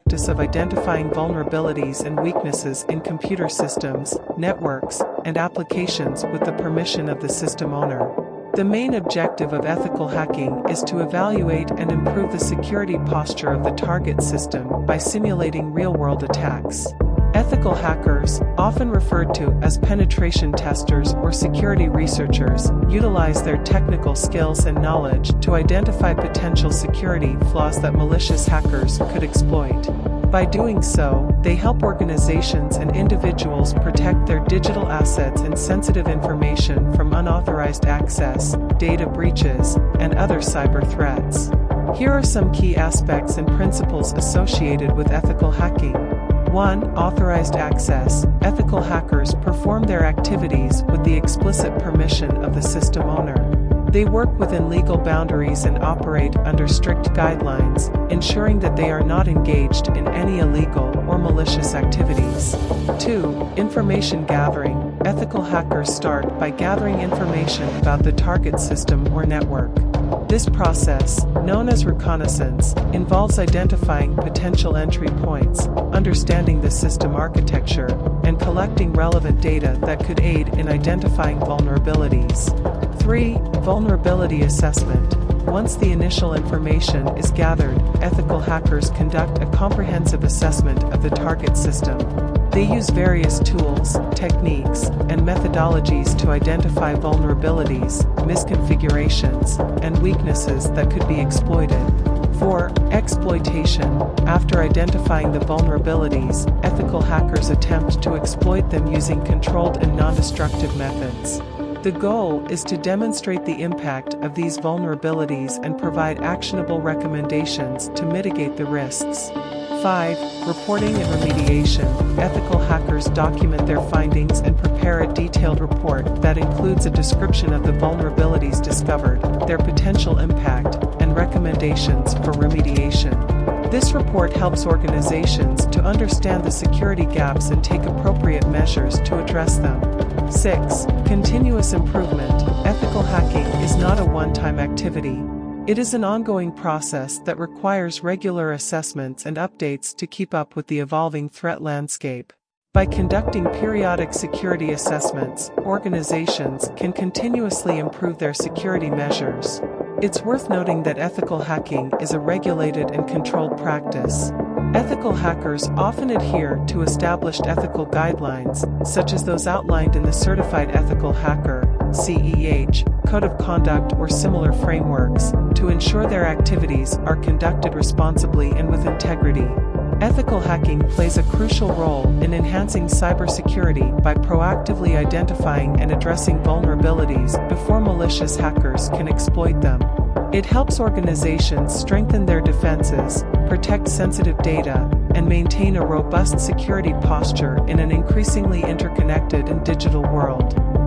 practice of identifying vulnerabilities and weaknesses in computer systems, networks, and applications with the permission of the system owner. The main objective of ethical hacking is to evaluate and improve the security posture of the target system by simulating real-world attacks. Ethical hackers, often referred to as penetration testers or security researchers, utilize their technical skills and knowledge to identify potential security flaws that malicious hackers could exploit. By doing so, they help organizations and individuals protect their digital assets and sensitive information from unauthorized access, data breaches, and other cyber threats. Here are some key aspects and principles associated with ethical hacking. 1. Authorized access. Ethical hackers perform their activities with the explicit permission of the system owner. They work within legal boundaries and operate under strict guidelines, ensuring that they are not engaged in any illegal or malicious activities. 2. Information gathering. Ethical hackers start by gathering information about the target system or network. This process, known as reconnaissance, involves identifying potential entry points, understanding the system architecture, and collecting relevant data that could aid in identifying vulnerabilities. 3. Vulnerability assessment. Once the initial information is gathered, ethical hackers conduct a comprehensive assessment of the target system. They use various tools, techniques, and methodologies to identify vulnerabilities, misconfigurations, and weaknesses that could be exploited. 4. Exploitation. After identifying the vulnerabilities, ethical hackers attempt to exploit them using controlled and non-destructive methods. The goal is to demonstrate the impact of these vulnerabilities and provide actionable recommendations to mitigate the risks. 5. Reporting and remediation. Ethical hackers document their findings and prepare a detailed report that includes a description of the vulnerabilities discovered, their potential impact, and recommendations for remediation. This report helps organizations to understand the security gaps and take appropriate measures to address them. 6. Continuous improvement. Ethical hacking is not a one-time activity. It is an ongoing process that requires regular assessments and updates to keep up with the evolving threat landscape. By conducting periodic security assessments, organizations can continuously improve their security measures. It's worth noting that ethical hacking is a regulated and controlled practice. Ethical hackers often adhere to established ethical guidelines, such as those outlined in the Certified Ethical Hacker (CEH) Code of Conduct or similar frameworks, to ensure their activities are conducted responsibly and with integrity. Ethical hacking plays a crucial role in enhancing cybersecurity by proactively identifying and addressing vulnerabilities before malicious hackers can exploit them. It helps organizations strengthen their defenses, protect sensitive data, and maintain a robust security posture in an increasingly interconnected and digital world.